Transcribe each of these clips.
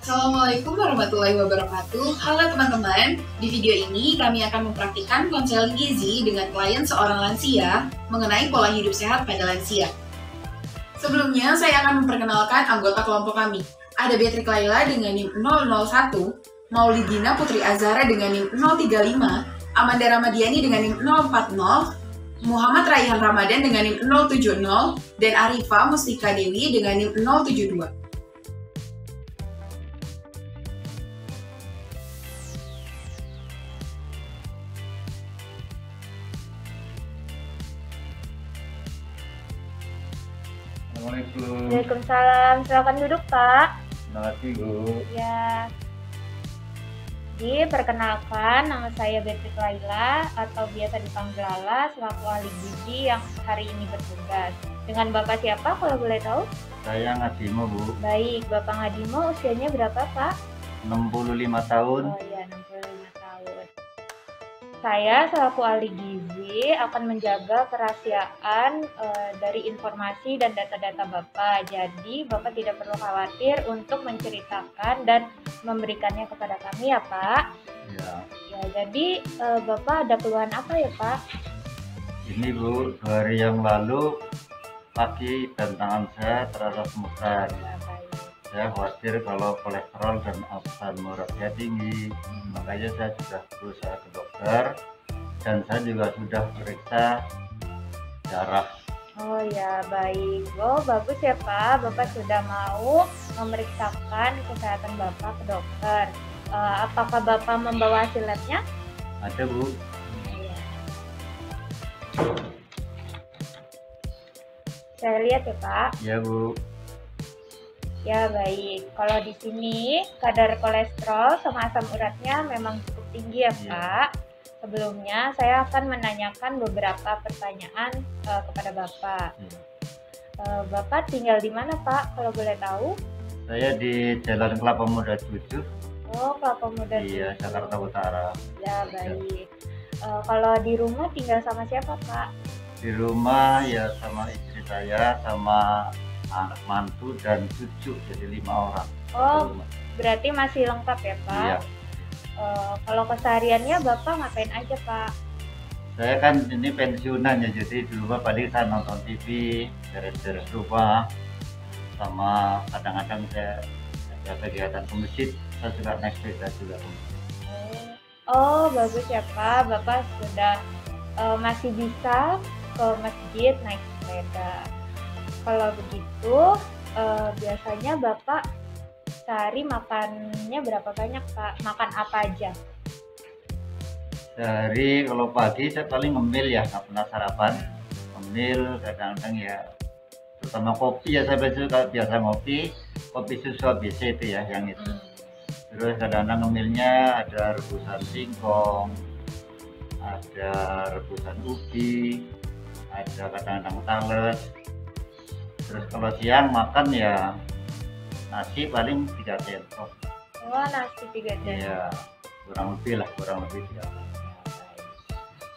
Assalamualaikum warahmatullahi wabarakatuh. Halo teman-teman, di video ini kami akan mempraktikkan konseling gizi dengan klien seorang lansia mengenai pola hidup sehat pada lansia. Sebelumnya, saya akan memperkenalkan anggota kelompok kami. Ada Beatrix Laila dengan NIM 001, Maulidina Putri Azhara dengan NIM 035, Amanda Ramadiani dengan NIM 040, Muhammad Raihan Ramadan dengan NIM 070, dan Arifah Mustika Dewi dengan NIM 072. Assalamualaikum. Waalaikumsalam. Silakan duduk, Pak. Terima kasih, Bu. Ya. Perkenalkan, nama saya Beatrix Laila atau biasa dipanggil Lala selaku ahli gizi yang hari ini bertugas. Dengan Bapak siapa kalau boleh tahu? Saya Ngadimo, Bu. Baik, Bapak Ngadimo usianya berapa, Pak? 65 tahun. Oh iya, 65 tahun. Saya selaku ahli gizi akan menjaga kerahasiaan dari informasi dan data-data Bapak. Jadi Bapak tidak perlu khawatir untuk menceritakan dan memberikannya kepada kami ya Pak. Ya. Ya, jadi Bapak ada keluhan apa ya Pak? Ini, Bu, 2 hari yang lalu kaki dan tangan saya terasa gemetar. Ya, baik. Saya khawatir kalau kolesterol dan asam uratnya tinggi. Makanya saya sudah berusaha ke dokter dan saya juga sudah periksa darah. Oh ya, baik. Oh, bagus ya Pak. Bapak sudah mau memeriksakan kesehatan Bapak ke dokter. Apakah Bapak membawa hasil labnya? Ada, Bu. Iya. Saya lihat ya Pak. Ya, Bu. Ya baik. Kalau di sini kadar kolesterol sama asam uratnya memang cukup tinggi ya Iya. Pak. Sebelumnya saya akan menanyakan beberapa pertanyaan kepada Bapak. Ya. Bapak tinggal di mana Pak kalau boleh tahu? Saya di Jalan Kelapa Muda 7. Oh, Kelapa Muda. Iya, 7. Jakarta Utara. Ya baik. Kalau di rumah tinggal sama siapa Pak? Di rumah ya sama istri saya, sama anak mantu dan cucu, jadi 5 orang. Oh, Satu rumah. berarti masih lengkap ya Pak? Iya. Kalau kesehariannya Bapak ngapain aja Pak? Saya kan ini pensiunan ya, jadi di rumah paling saya nonton TV, beres-beres rumah, sama kadang-kadang saya ada kegiatan ke masjid. Saya juga naik sepeda juga ke masjid. Oh, bagus ya Pak. Bapak sudah masih bisa ke masjid naik sepeda. Kalau begitu, biasanya Bapak sehari makannya berapa banyak Pak? Makan apa aja? Sehari kalau pagi saya paling ngemil ya, nggak pernah sarapan. Ngemil kadang-kadang ya, terutama kopi ya, saya biasa ngopi, kopi susu ABC itu ya yang itu. Terus kadang-kadang ngemilnya ada rebusan singkong, ada rebusan ubi, ada kadang-kadang tales. Terus kalau siang makan ya nasi paling 3 sendok. Oh, nasi 3 jam. Iya, kurang lebih ya.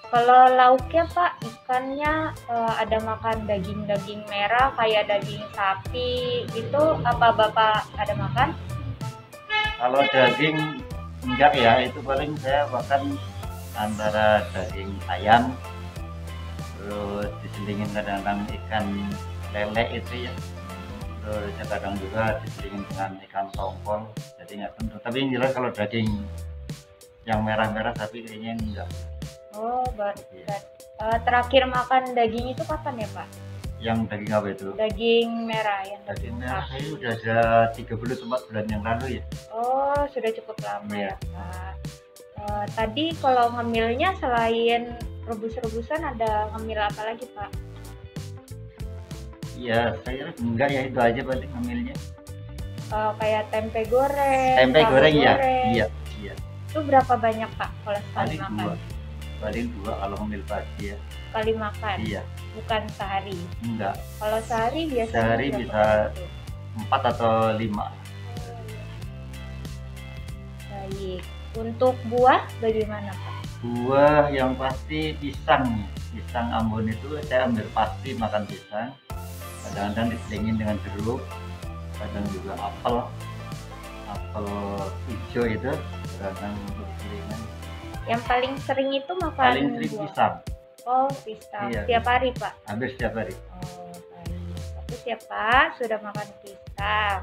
Kalau lauknya Pak, ikannya ada makan daging-daging merah kayak daging sapi gitu, apa Bapak ada makan? Kalau daging enggak ya, itu paling saya makan antara daging ayam, terus diselingin kadang-kadang ikan lele itu ya, terus kadang juga diselingin dengan ikan tongkol, jadi nggak tentu. Tapi yang jelas kalau daging yang merah-merah tapi kayaknya enggak. Oh, terakhir makan daging itu kapan ya Pak? Yang daging apa itu? Daging merah yang Daging merah sapi. saya udah ada 34 bulan yang lalu ya. Oh, sudah cukup lama Iya. ya Pak. Tadi kalau ngemilnya selain rebus-rebusan ada ngemil apa lagi Pak? Iya, saya enggak ya, itu aja paling ngemilnya. Kayak tempe goreng, Tempe tahu goreng ya? goreng. Iya. Itu berapa banyak Pak kalau sekali Paling makan? 2 kalau ngemil pagi ya. Sekali makan, Iya, bukan sehari. enggak. Kalau sehari biasanya Sehari berapa bisa itu? 4 atau 5. Baik. Untuk buah bagaimana Pak? Buah yang pasti pisang. Pisang Ambon itu saya ambil pasti makan pisang. Kadang-kadang diselingin dengan jeruk, kadang juga apel, apel hijau itu kadang untuk gorengan. Yang paling sering itu makan Paling sering buah. pisang, Oh, pisang. Iya, Tiap hari, Pak? hampir setiap hari. Oh, baik. Bagus ya, Pak. Sudah makan pisang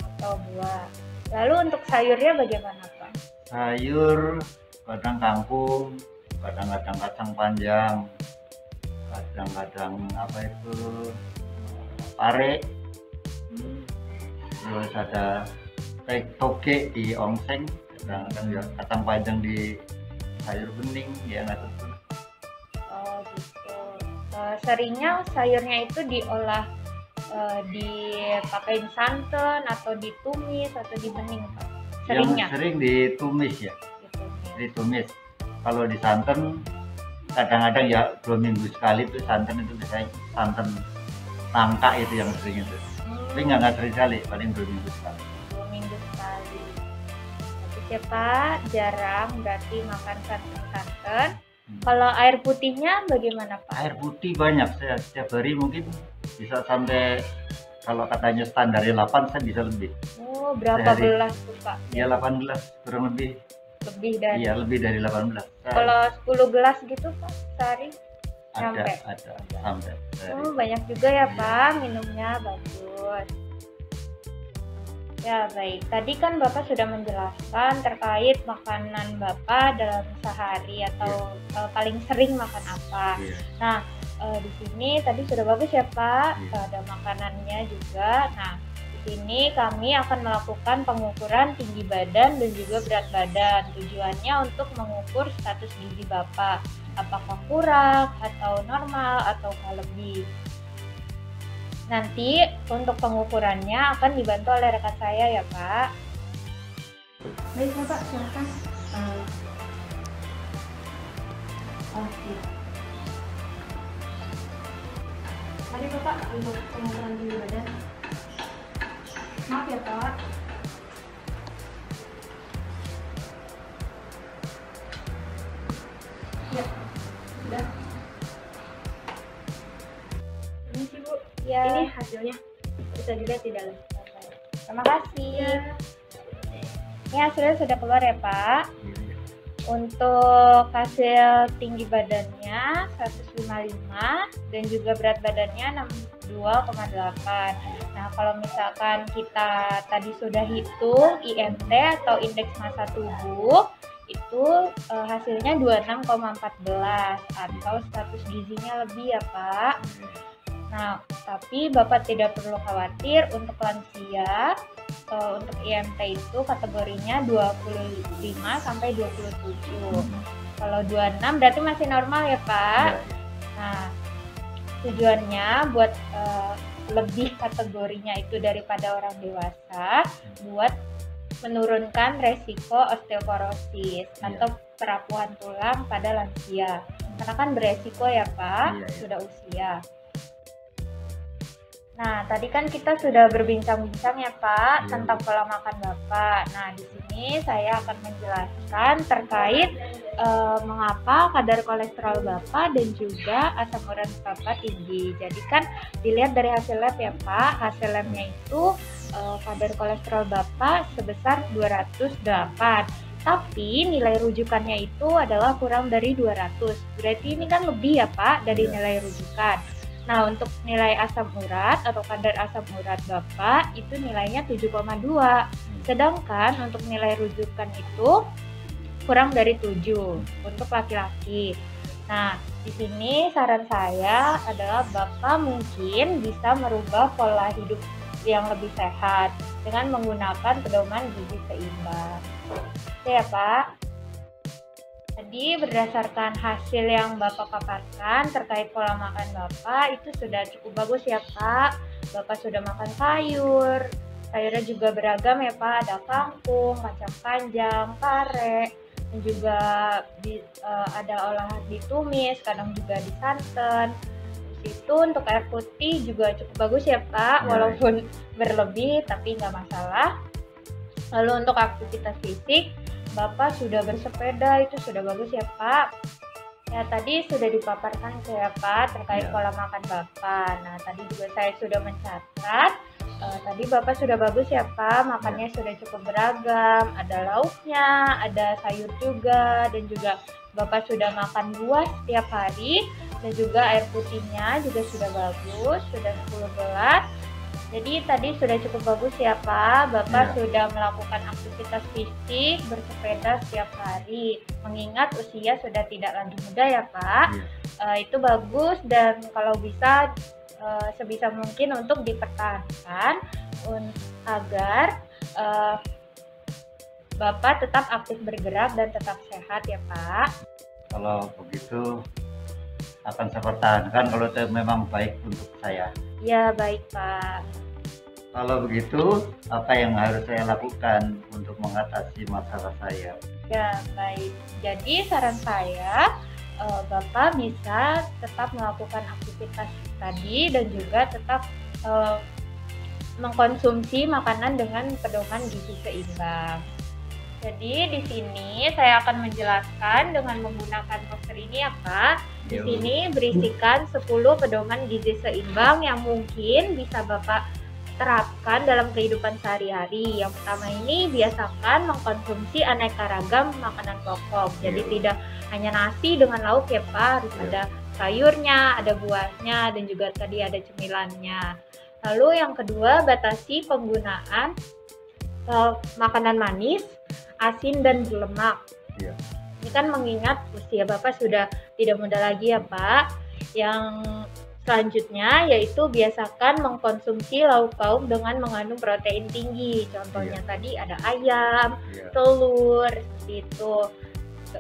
atau buah. Lalu untuk sayurnya bagaimana, Pak? Sayur kadang kangkung, kadang-kadang kacang panjang, kadang-kadang apa itu pare, terus ada kayak toge di ongseng, kadang-kadang ya kacang panjang di sayur bening ya nggak tentu. Oh, gitu. Seringnya sayurnya itu diolah, dipakein santan atau ditumis atau dibening, Pak? Seringnya Yang sering ditumis ya, ditumis. ditumis. Kalau di santan kadang-kadang ya 2 minggu sekali tuh santan itu biasanya santan nangka itu yang sering itu. Tapi nggak sering sekali, paling 2 minggu sekali. 2 minggu sekali. Tapi ya, Pak, jarang berarti makan santan-santan. Kalau air putihnya bagaimana, Pak? Air putih banyak, saya setiap hari mungkin bisa sampai, kalau katanya standarnya 8, saya bisa lebih. Oh, berapa Sehari. gelas tuh, Pak? Ya 8 gelas kurang lebih. Lebih dari. Iya, lebih dari 18. Kalau 10 gelas gitu, Pak, sehari? ada sampai. sampai sehari. Oh, banyak juga ya, Iya. Pak, minumnya bagus. Ya, baik. Tadi kan Bapak sudah menjelaskan terkait makanan Bapak dalam sehari atau paling sering makan apa. Iya. Nah, di sini tadi sudah bagus ya, Pak. Iya. Ada makanannya juga. Nah, di sini kami akan melakukan pengukuran tinggi badan dan juga berat badan. Tujuannya untuk mengukur status gizi Bapak. Apakah kurang atau normal ataukah lebih. Nanti untuk pengukurannya akan dibantu oleh rekan saya ya, Pak. Baik Bapak, silakan. Oke. Mari Bapak untuk pengukuran tinggi badan. Maaf ya Pak. Ya, sudah. Ini sih Bu, Ya, ini hasilnya. Bisa juga tidak lebih. terima kasih. Ini hasilnya sudah keluar ya, Pak. Iya. Untuk hasil tinggi badannya 155 dan juga berat badannya 62,8. Nah, kalau misalkan kita tadi sudah hitung IMT atau indeks massa tubuh, itu hasilnya 26,14 atau status gizinya lebih ya, Pak. Nah, tapi Bapak tidak perlu khawatir untuk lansia. Untuk IMT itu kategorinya 25 sampai 27. Kalau 26 berarti masih normal ya, Pak. Nah, tujuannya buat lebih kategorinya itu daripada orang dewasa, buat menurunkan resiko osteoporosis atau perapuhan tulang pada lansia. Karena kan beresiko ya, Pak, Iya. sudah usia. Nah, tadi kan kita sudah berbincang-bincang ya, Pak, Iya, tentang pola makan Bapak. Nah, di sini saya akan menjelaskan terkait mengapa kadar kolesterol Bapak dan juga asam urat Bapak tinggi. Jadi kan dilihat dari hasil lab ya, Pak. Hasil labnya itu kadar kolesterol Bapak sebesar 208. Tapi nilai rujukannya itu adalah kurang dari 200. Berarti ini kan lebih ya, Pak, dari nilai rujukan. Nah, untuk nilai asam urat atau kadar asam urat Bapak itu nilainya 7,2. Sedangkan untuk nilai rujukan itu kurang dari 7 untuk laki-laki. Nah, di sini saran saya adalah Bapak mungkin bisa merubah pola hidup yang lebih sehat dengan menggunakan pedoman gizi seimbang. Oke ya, Pak. Tadi berdasarkan hasil yang Bapak paparkan terkait pola makan Bapak itu sudah cukup bagus ya, Pak. Bapak sudah makan sayur. Sayurnya juga beragam ya, Pak. Ada kangkung, kacang panjang, pare, dan juga ada olahan ditumis, kadang juga disantan. Itu untuk air putih juga cukup bagus ya, Pak. Walaupun berlebih tapi nggak masalah. Lalu untuk aktivitas fisik, Bapak sudah bersepeda, itu sudah bagus ya, Pak. Ya, tadi sudah dipaparkan ke ya, Pak, terkait pola makan Bapak. Nah, tadi juga saya sudah mencatat Tadi Bapak sudah bagus ya Pak, makannya sudah cukup beragam, ada lauknya, ada sayur juga, dan juga Bapak sudah makan buah setiap hari, dan juga air putihnya juga sudah bagus, sudah 10 gelas. Jadi tadi sudah cukup bagus ya Pak, Bapak sudah melakukan aktivitas fisik, bersepeda setiap hari, mengingat usia sudah tidak lagi muda ya Pak. Itu bagus, dan kalau bisa sebisa mungkin untuk dipertahankan agar Bapak tetap aktif bergerak dan tetap sehat ya Pak. Kalau begitu akan saya pertahankan kalau itu memang baik untuk saya. Ya baik Pak. Kalau begitu apa yang harus saya lakukan untuk mengatasi masalah saya? Ya baik. Jadi saran saya, Bapak bisa tetap melakukan aktivitas tadi dan juga tetap mengkonsumsi makanan dengan pedoman gizi seimbang. Jadi di sini saya akan menjelaskan dengan menggunakan poster ini ya Pak. Di sini berisikan 10 pedoman gizi seimbang yang mungkin bisa Bapak terapkan dalam kehidupan sehari-hari. Yang pertama ini, biasakan mengkonsumsi aneka ragam makanan pokok. Jadi tidak hanya nasi dengan lauk ya Pak, harus ada sayurnya, ada buahnya, dan juga tadi ada cemilannya. Lalu yang kedua, batasi penggunaan makanan manis, asin, dan berlemak. Ini kan mengingat usia Bapak sudah tidak muda lagi ya Pak. Yang selanjutnya yaitu biasakan mengkonsumsi lauk pauk dengan mengandung protein tinggi. Contohnya tadi ada ayam, telur, seperti itu.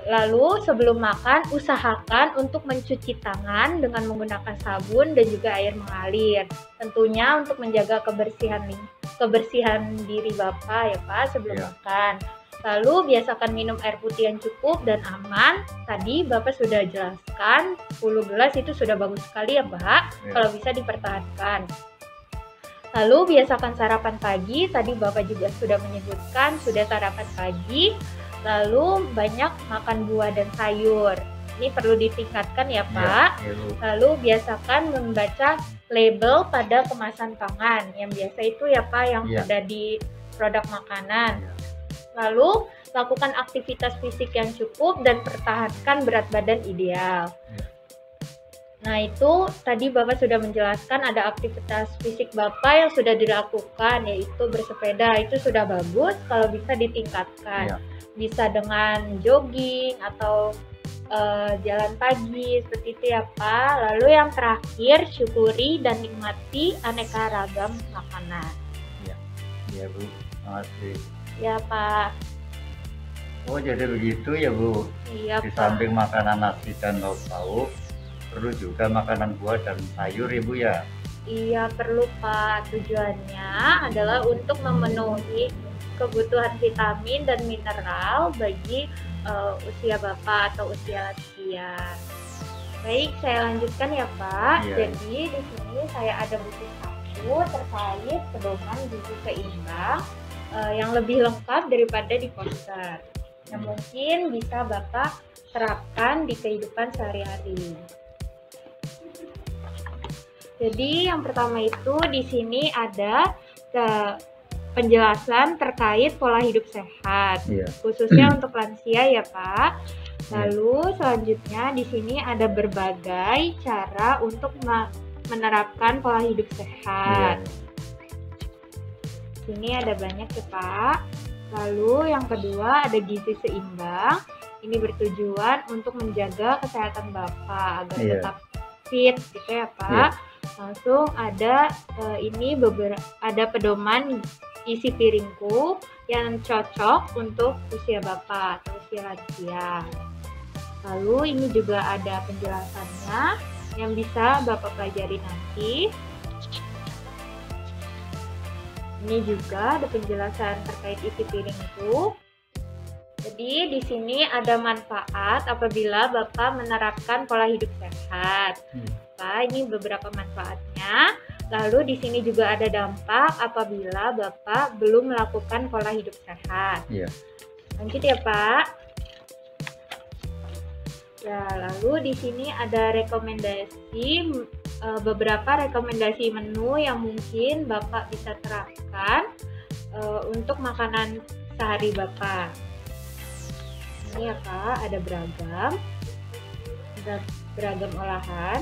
Lalu sebelum makan usahakan untuk mencuci tangan dengan menggunakan sabun dan juga air mengalir. Tentunya untuk menjaga kebersihan diri Bapak ya Pak sebelum makan. Lalu biasakan minum air putih yang cukup dan aman. Tadi Bapak sudah jelaskan 10 gelas itu sudah bagus sekali ya Pak, kalau bisa dipertahankan. Lalu biasakan sarapan pagi, tadi Bapak juga sudah menyebutkan sudah sarapan pagi. Lalu banyak makan buah dan sayur. Ini perlu ditingkatkan ya Pak. Lalu biasakan membaca label pada kemasan pangan. Yang biasa itu ya Pak yang ada di produk makanan. Lalu lakukan aktivitas fisik yang cukup dan pertahankan berat badan ideal. Nah itu tadi Bapak sudah menjelaskan ada aktivitas fisik Bapak yang sudah dilakukan, yaitu bersepeda. Itu sudah bagus, kalau bisa ditingkatkan. Bisa dengan jogging atau jalan pagi, seperti itu ya Pak. Lalu yang terakhir, syukuri dan nikmati aneka ragam makanan. Iya Bu, terima kasih. Ya Pak. Oh jadi begitu ya Bu. Iya Di Pak. samping makanan nasi dan lauk pauk, perlu juga makanan buah dan sayur ya Bu ya. Iya perlu Pak. Tujuannya adalah untuk memenuhi kebutuhan vitamin dan mineral bagi usia Bapak atau usia lansia. Baik, saya lanjutkan ya Pak. Jadi di sini saya ada buku saku terkait pedoman gizi seimbang yang lebih lengkap daripada di poster, yang mungkin bisa Bapak terapkan di kehidupan sehari-hari. Jadi yang pertama itu di sini ada penjelasan terkait pola hidup sehat, khususnya untuk lansia ya Pak. Lalu selanjutnya di sini ada berbagai cara untuk menerapkan pola hidup sehat. Sini ada banyak ya Pak. Lalu yang kedua ada gizi seimbang. Ini bertujuan untuk menjaga kesehatan Bapak agar tetap fit gitu ya Pak. Langsung ada ada pedoman isi piringku yang cocok untuk usia Bapak atau usia lansia. Lalu ini juga ada penjelasannya yang bisa Bapak pelajari nanti. Ini juga ada penjelasan terkait isi piring itu. Jadi di sini ada manfaat apabila Bapak menerapkan pola hidup sehat. Ini beberapa manfaatnya. Lalu di sini juga ada dampak apabila Bapak belum melakukan pola hidup sehat. Lanjut ya Pak. Ya, lalu di sini ada rekomendasi beberapa rekomendasi menu yang mungkin Bapak bisa terapkan untuk makanan sehari Bapak. Ini ya Pak, ada beragam olahan.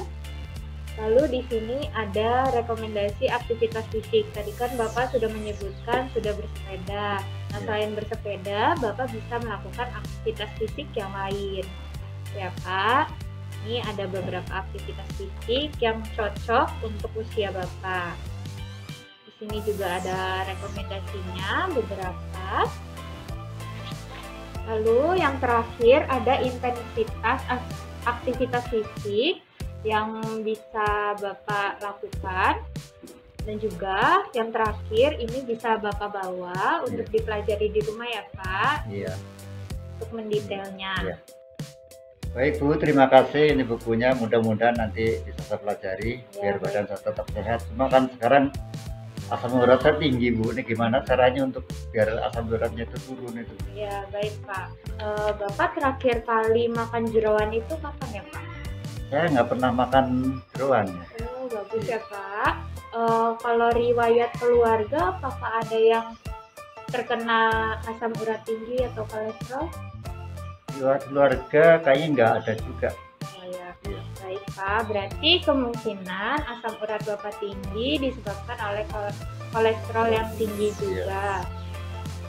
Lalu di sini ada rekomendasi aktivitas fisik. Tadi kan Bapak sudah menyebutkan sudah bersepeda. Nah, selain bersepeda, Bapak bisa melakukan aktivitas fisik yang lain. Ya Pak, ini ada beberapa aktivitas fisik yang cocok untuk usia Bapak. Di sini juga ada rekomendasinya beberapa. Lalu yang terakhir ada intensitas aktivitas fisik yang bisa Bapak lakukan, dan juga yang terakhir ini bisa Bapak bawa untuk dipelajari di rumah ya Pak. Iya. Untuk mendetailnya. Iya. Baik Bu, terima kasih, ini bukunya, mudah-mudahan nanti bisa saya pelajari biar badan saya tetap sehat. Cuma kan sekarang asam urat saya tinggi Bu, ini gimana caranya untuk biar asam uratnya itu turun itu? Ya baik Pak. Bapak terakhir kali makan jeroan itu kapan ya Pak? Saya nggak pernah makan jeroan. Oh bagus ya Pak. Kalau riwayat keluarga, apakah ada yang terkena asam urat tinggi atau kolesterol? Riwayat keluarga kayaknya nggak ada juga. Oh ya, baik Pak. Berarti kemungkinan asam urat Bapak tinggi disebabkan oleh kolesterol yang tinggi juga.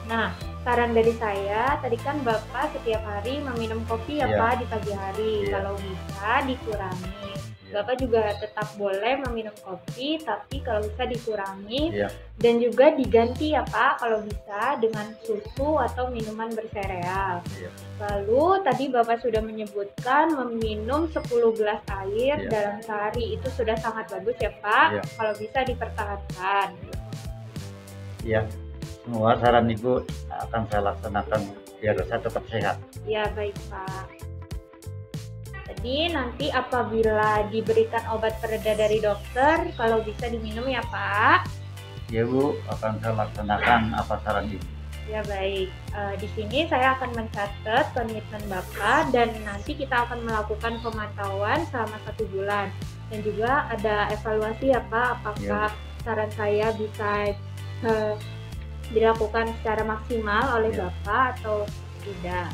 Nah, saran dari saya, tadi kan Bapak setiap hari meminum kopi ya Pak di pagi hari. Kalau bisa dikurangi. Bapak juga tetap boleh meminum kopi, tapi kalau bisa dikurangi dan juga diganti ya Pak kalau bisa dengan susu atau minuman bersereal. Lalu tadi Bapak sudah menyebutkan meminum 10 gelas air dalam sehari, itu sudah sangat bagus ya Pak. Kalau bisa dipertahankan. Iya. Semua saran Ibu akan saya laksanakan biar saya tetap sehat. Ya baik Pak. Jadi nanti apabila diberikan obat pereda dari dokter, kalau bisa diminum ya Pak. Ya Bu, akan saya laksanakan apa saran Ibu. Ya baik. Di sini saya akan mencatat komitmen Bapak dan nanti kita akan melakukan pemantauan selama 1 bulan. Dan juga ada evaluasi ya Pak, apakah saran saya bisa dilakukan secara maksimal oleh Bapak atau tidak.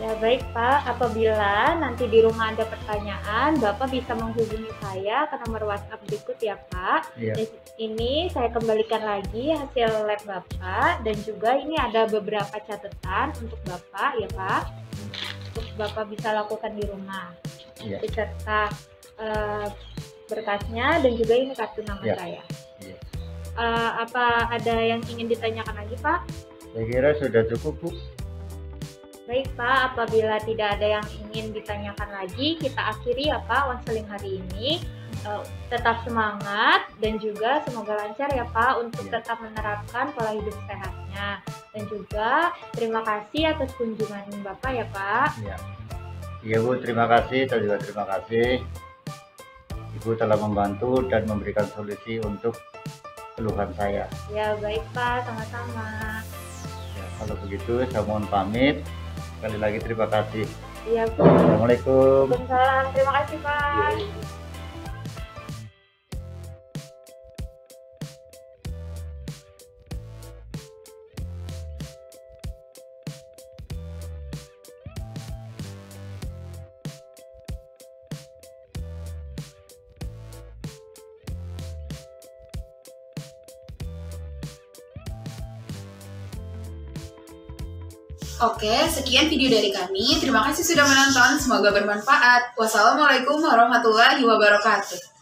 Ya baik Pak, apabila nanti di rumah ada pertanyaan, Bapak bisa menghubungi saya ke nomor WhatsApp berikut ya Pak. Ini saya kembalikan lagi hasil lab Bapak, dan juga ini ada beberapa catatan untuk Bapak ya Pak, untuk Bapak bisa lakukan di rumah. Beserta berkasnya dan juga ini kartu nama saya. Apa ada yang ingin ditanyakan lagi Pak? Saya kira sudah cukup Bu. Baik Pak, apabila tidak ada yang ingin ditanyakan lagi, kita akhiri ya Pak konseling hari ini. Tetap semangat dan juga semoga lancar ya Pak untuk tetap menerapkan pola hidup sehatnya. Dan juga terima kasih atas kunjungan Bapak ya Pak. Iya Bu, terima kasih, saya juga terima kasih. Ibu telah membantu dan memberikan solusi untuk keluhan saya. Ya baik Pak, sama-sama. Kalau begitu saya mohon pamit. Sekali lagi terima kasih. Iya Bu. Assalamualaikum. Waalaikumsalam. Terima kasih Pak. Oke, sekian video dari kami. Terima kasih sudah menonton. Semoga bermanfaat. Wassalamualaikum warahmatullahi wabarakatuh.